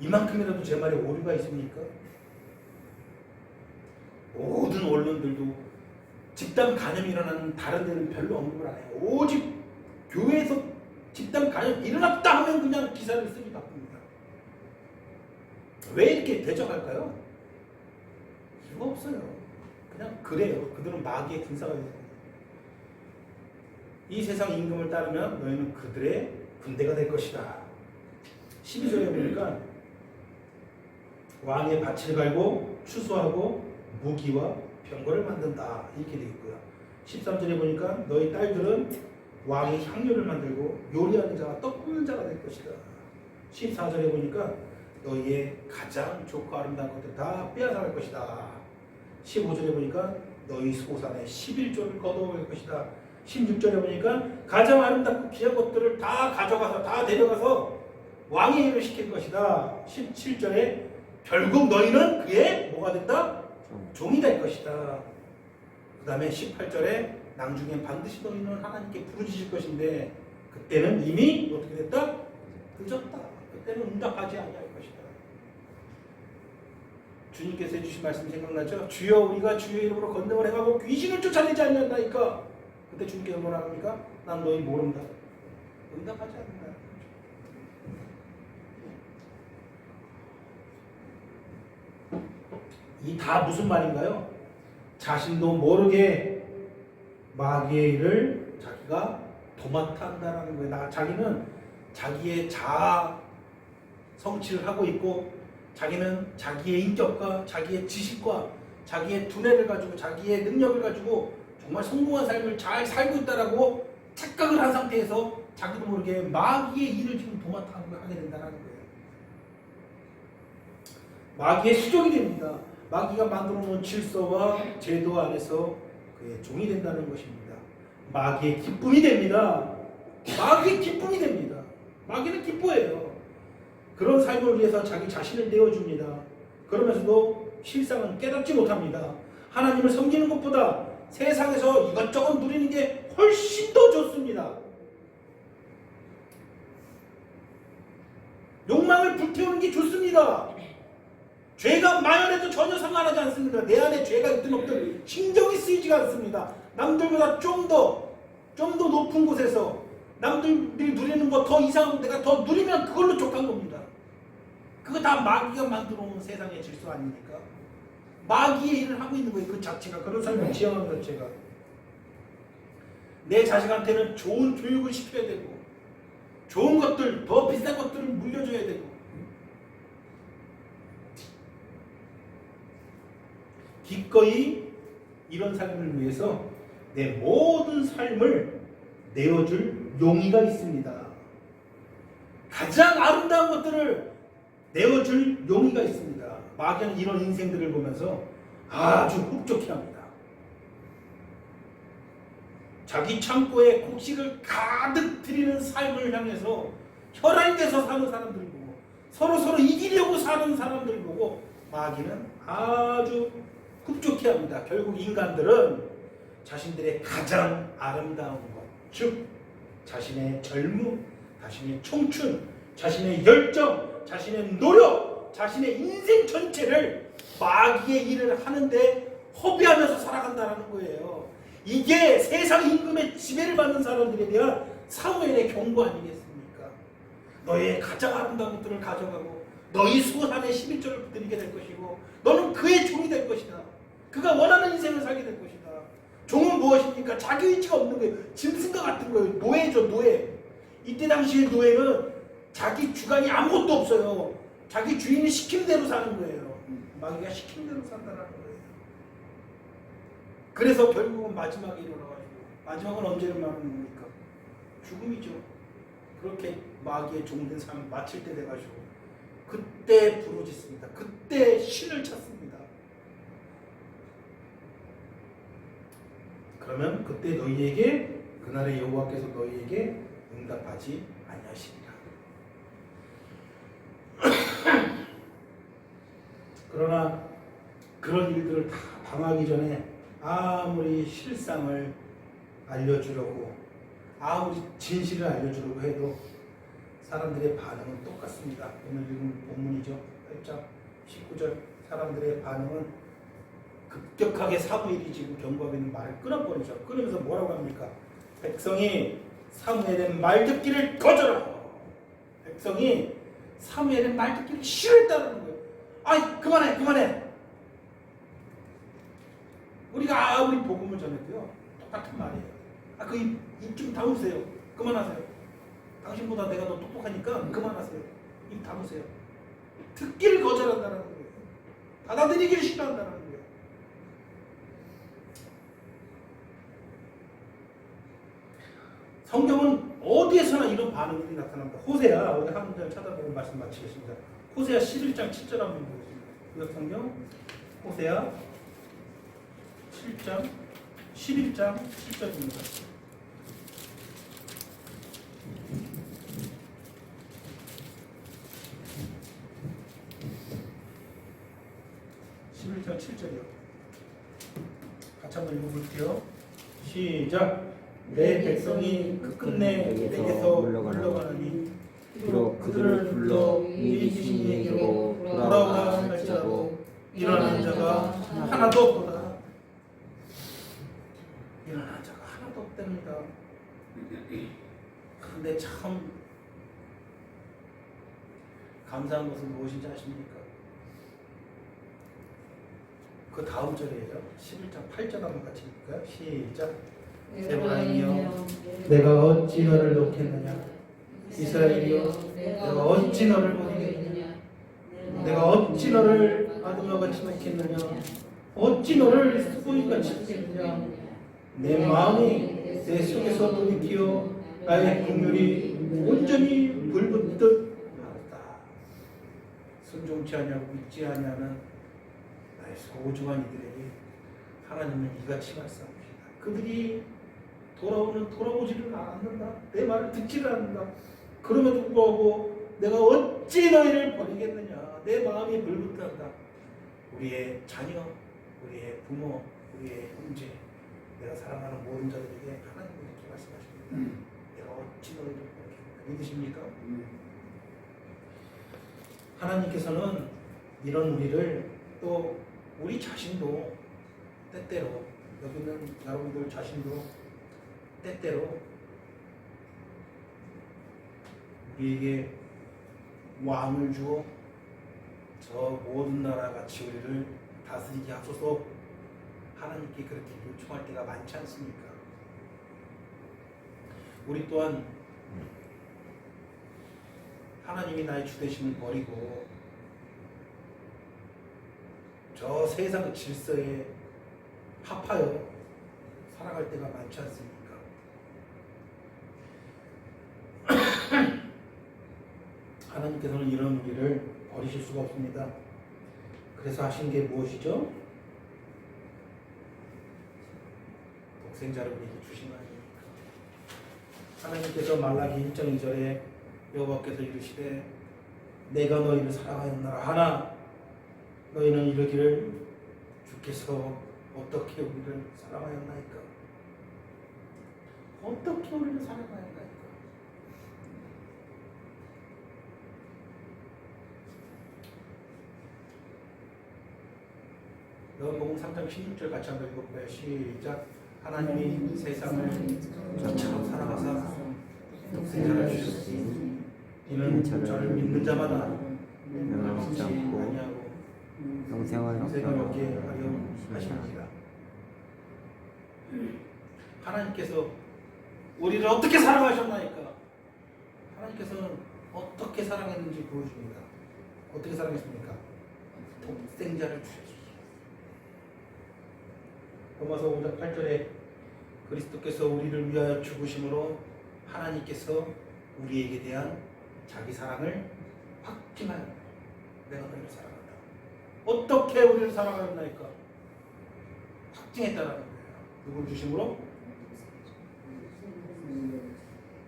Speaker 1: 이만큼이라도 제 말에 오류가 있습니까? 모든 언론들도 집단 감염이 일어나는 다른 데는 별로 언급을 안 해요. 오직 교회에서 집단 감염이 일어났다 하면 그냥 기사를 쓰기 바쁩니다. 왜 이렇게 대적할까요? 이유가 없어요. 그냥 그래요. 그들은 마귀의 군사가 되는 거예요. 이 세상 임금을 따르면 너희는 그들의 군대가 될 것이다. 12절에 보니까 왕의 밭을 갈고 추수하고 무기와 병거를 만든다 이렇게 되어 있고요. 13절에 보니까 너희 딸들은 왕이 향료를 만들고 요리하는 자와 떡 굽는 자가 될 것이다. 14절에 보니까 너희의 가장 좋고 아름다운 것들 다 빼앗아갈 것이다. 15절에 보니까 너희 소산의 11조를 거두어갈 것이다. 16절에 보니까 가장 아름답고 귀한 것들을 다 가져가서 다 데려가서 왕의 일을 시킬 것이다. 17절에 결국 너희는 그의 뭐가 된다? 종이 될 것이다. 그 다음에 18절에 나중엔 반드시 너희는 하나님께 부르짖을 것인데 그때는 이미 어떻게 됐다? 늦었다. 그때는 응답하지 아니할 것이다. 주님께서 해주신 말씀 생각나죠? 주여 우리가 주의 이름으로 건능을 행하고 귀신을 쫓아내지 않는다니까. 그때 주님께서 뭐라 합니까? 난 너희 모른다. 응답하지 않는다. 이 다 무슨 말인가요? 자신도 모르게 마귀의 일을 자기가 도맡아 한다는 거예요. 자기는 자기의 자아 성취를 하고 있고, 자기는 자기의 인격과 자기의 지식과 자기의 두뇌를 가지고 자기의 능력을 가지고 정말 성공한 삶을 잘 살고 있다라고 착각을 한 상태에서 자기도 모르게 마귀의 일을 지금 도맡아 하게 된다는 거예요. 마귀의 수종이 됩니다. 마귀가 만들어 놓은 질서와 제도 안에서 그의 종이 된다는 것입니다. 마귀의 기쁨이 됩니다. 마귀의 기쁨이 됩니다. 마귀는 기뻐해요. 그런 삶을 위해서 자기 자신을 내어줍니다. 그러면서도 실상은 깨닫지 못합니다. 하나님을 섬기는 것보다 세상에서 이것저것 누리는 게 훨씬 더 좋습니다. 욕망을 불태우는 게 좋습니다. 죄가 만연해도 전혀 상관하지 않습니다. 내 안에 죄가 있든 없든 신경이 쓰이지가 않습니다. 남들보다 좀 더 높은 곳에서 남들이 누리는 거 더 이상하고 내가 더 누리면 그걸로 족한 겁니다. 그거 다 마귀가 만들어 놓은 세상의 질서 아닙니까? 마귀의 일을 하고 있는 거예요. 그 자체가. 그런 삶을 지향하는 자체가. 내 자식한테는 좋은 교육을 시켜야 되고 좋은 것들, 더 비싼 것들을 물려줘야 되고 기꺼이 이런 삶을 위해서 내 모든 삶을 내어줄 용의가 있습니다. 가장 아름다운 것들을 내어줄 용의가 있습니다. 마귀는 이런 인생들을 보면서 아주 흡족해합니다. 자기 창고에 곡식을 가득 들이는 삶을 향해서 혈안이 돼서 사는 사람들을 보고 서로 이기려고 사는 사람들을 보고 마귀는 아주 흡족해합니다. 결국 인간들은 자신들의 가장 아름다운 것, 즉 자신의 젊음, 자신의 청춘, 자신의 열정, 자신의 노력, 자신의 인생 전체를 마귀의 일을 하는데 허비하면서 살아간다는 거예요. 이게 세상 임금의 지배를 받는 사람들에 대한 사무엘의 경고 아니겠습니까? 너의 가장 아름다운 것들을 가져가고 너희 소산의 11조를 드리게 될 것이고 너는 그의 종이 될 것이다. 그가 원하는 인생을 살게 될 것이다. 종은 무엇입니까? 자기 의지가 없는 거예요. 짐승과 같은 거예요. 노예죠, 노예. 이때 당시의 노예는 자기 주관이 아무것도 없어요. 자기 주인이 시킨 대로 사는 거예요. 마귀가 시킨 대로 산다는 거예요. 그래서 결국은 마지막에 일어나가지고, 마지막은 언제 일어나는 겁니까? 죽음이죠. 그렇게 마귀의 종된 삶을 마칠 때 돼가지고 그때 부르짖습니다. 그때 신을 찾습니다. 그러면 그때 너희에게 그날의 여호와께서 너희에게 응답하지 아니하시리라. 그러나 그런 일들을 다 당하기 전에 아무리 실상을 알려주려고 아무리 진실을 알려주려고 해도 사람들의 반응은 똑같습니다. 오늘 읽은 본문이죠. 8장 19절 사람들의 반응은 급격하게 사무엘이 지금 경고하고 있는 말을 끊어버리죠. 끊으면서 뭐라고 합니까? 백성이 사무엘의 말 듣기를 거절하고 백성이 사무엘의 말 듣기를 싫어했다는 거예요. 아이 그만해. 우리가 아무리 복음을 전해도요 똑같은 말이에요. 입 좀 다무세요. 그만하세요. 당신보다 내가 더 똑똑하니까 그만하세요. 입 다무세요. 듣기를 거절한다는 거예요. 받아들이기를 싫어한다는 거예요. 성경은 어디에서나 이런 반응들이 나타납니다. 호세아, 우리 한 문장 찾아보고 말씀 마치겠습니다. 호세아 11장 7절 한번 보겠습니다. 구약 성경 호세아 7장 11장 7절입니다. 11장 7절이요. 같이 한번 읽어볼게요. 시작. 내 백성이 끝끝내 내게서 물러가느니
Speaker 2: 비록 그들을 불러 미리신 이에게로
Speaker 1: 돌아오라 할지라도 일어나는 자가 하나도 없도다. 일어나는 자가 하나도 없답니다. 그런데 참 감사한 것은 무엇인지 아십니까? 그 다음 절이에요. 11장 8절 한번 같이 읽을까요? 시작. 에브라임이여 내가 어찌 너를 놓겠느냐. 이스라엘이여 내가 어찌 너를 버리겠느냐. 내가 어찌 너를 아드마같이 놓겠느냐. 어찌 너를 수고이같이 놓겠느냐. 내 마음이 내 속에서 돌이키어 나의 긍휼이 온전히 불붙듯 하였다. 순종치 아니하고 믿지 아니하는 나의 소중한 이들에게 하나님은 이같이 말씀합니다. 그들이 돌아오지를 않는다. 내 말을 듣지를 않는다. 그럼에도 불구하고 내가 어찌 너희를 버리겠느냐. 내 마음이 불붙한다. 우리의 자녀, 우리의 부모, 우리의 형제, 내가 사랑하는 모든 자들에게 하나님은 이렇게 말씀하십니다. 내가 어찌 너희를 버리겠느냐. 믿으십니까? 하나님께서는 이런 우리를 또 우리 자신도 때때로 여기 있는 여러분들 자신도 때때로 우리에게 왕을 주어 저 모든 나라 같이 우리를 다스리게 하소서 하나님께 그렇게 요청할 때가 많지 않습니까? 우리 또한 하나님이 나의 주되심을 버리고 저 세상의 질서에 합하여 살아갈 때가 많지 않습니까? 하나님께서는 이런 우리를 버리실 수가 없습니다. 그래서 하신 게 무엇이죠? 독생자를 우리에게 주신 거 아닙니까? 하나님께서 말라기 1장 2절에 여호와께서 이르시되 내가 너희를 사랑하였나라 하나 너희는 이르기를 주께서 어떻게 우리를 사랑하였나이까? 어떻게 우리를 사랑하였나이까? 요한복음 3장 16절 같이 한번 읽어볼까요? 시작. 하나님이 세상을 이처럼 사랑하사 독생자를 주셨으니 이는 저를 믿는 자마다 멸망치 아니하고 영생을 얻게 하려 하십니다. 하나님께서 우리를 어떻게 사랑하셨나이까? 하나님께서는 어떻게 사랑했는지 보여줍니다. 어떻게 사랑했습니까? 독생자를 주셨습니다. 로마서 5장 8절에 그리스도께서 우리를 위하여 죽으심으로 하나님께서 우리에게 대한 자기 사랑을 확증하여 내가 너희를 사랑한다. 어떻게 우리를 사랑하였나이까? 확증했다는 거예요. 누굴 주심으로?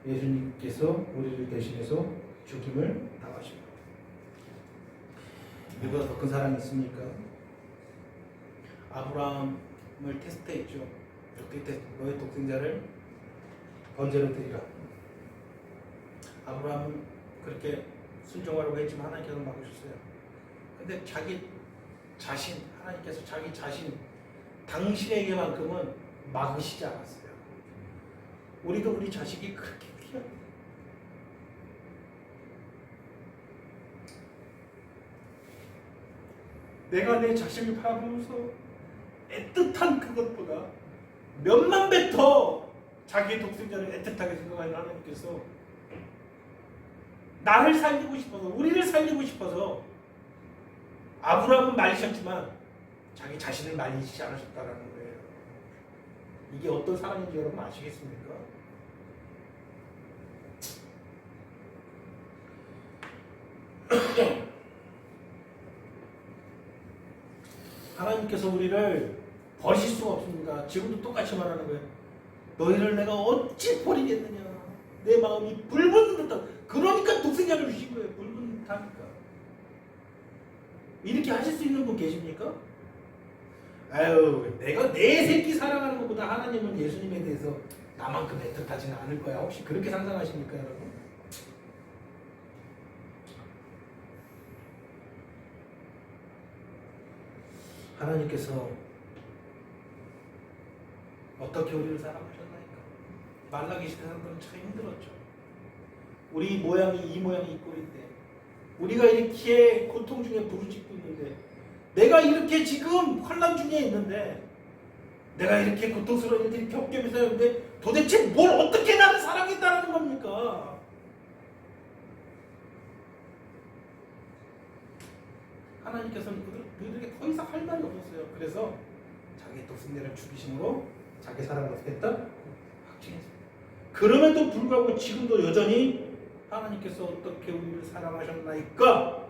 Speaker 1: 예수님께서 우리를 대신해서 죽임을 당하시고. 이보다 더 큰 사랑이 있습니까? 아브라함을 테스트했죠. 어떻게 테스트? 너의 독생자를 번제로 드리라. 아브라함은 그렇게 순종하려고 했지만 하나님께서 막으셨어요. 근데 자기 자신, 하나님께서 자기 자신, 당신에게만큼은 막으시지 않았어요. 우리도 우리 자식이 그렇게 귀합니다. 내가 내 자식을 바라보면서 애틋한 그것보다 몇만 배 더 자기의 독생자를 애틋하게 생각하는 하나님께서 나를 살리고 싶어서, 우리를 살리고 싶어서 아브라함은 말리셨지만 자기 자신을 말리지 않으셨다는 거예요. 이게 어떤 사랑인지 여러분 아시겠습니까? 하나님께서 우리를 버리실 수가 없습니다. 지금도 똑같이 말하는 거예요. 너희를 내가 어찌 버리겠느냐. 내 마음이 불붙는 듯한. 그러니까 독생자를 주신 거예요. 불붙는 듯하니까. 이렇게 하실 수 있는 분 계십니까? 아유, 내가 내 새끼 사랑하는 것보다 하나님은 예수님에 대해서 나만큼 애틋하지는 않을 거야. 혹시 그렇게 상상하십니까, 여러분? 하나님께서 어떻게 우리를 사랑하셨나이까? 말라기 시대 사람들은 참 힘들었죠. 우리 모양이 이 모양이 이 꼴인데 우리가 이렇게 고통 중에 부르짖고 있는데 내가 이렇게 지금 환난 중에 있는데 내가 이렇게 고통스러운 일들이 겪으면서 있는데 도대체 뭘 어떻게 나를 사랑했다는 겁니까? 하나님께서는 그들에게 더 이상 할 말이 없었어요. 그래서 자기 독생자를 죽이심으로 자기 사랑을 어떻게 했다? 확증했습니다. 그럼에도 불구하고 지금도 여전히 하나님께서 어떻게 우리를 사랑하셨나이까?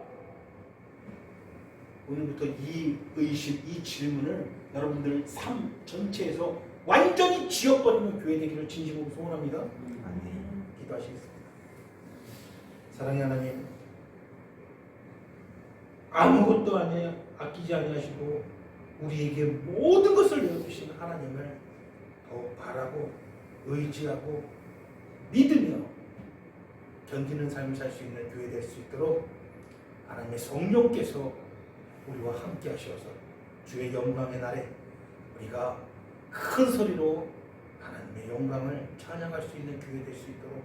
Speaker 1: 오늘부터 이 의식, 이 질문을 여러분들 삶 전체에서 완전히 지워버리는 교회 되기를 진심으로 소원합니다. 기도하시겠습니다. 사랑의 하나님, 아무것도 아끼지 아니하시고 우리에게 모든 것을 내어주신 하나님을 더 바라고 의지하고 믿으며 견디는 삶을 살 수 있는 교회 될 수 있도록 하나님의 성령께서 우리와 함께 하셔서 주의 영광의 날에 우리가 큰 소리로 하나님의 영광을 찬양할 수 있는 교회 될 수 있도록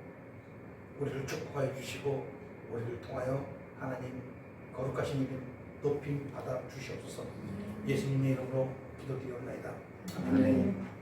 Speaker 1: 우리를 축복하여 주시고 우리를 통하여 하나님 거룩하신 이름 높임 받아 주시옵소서. 예수님의 이름으로 기도드리옵나이다. 아멘.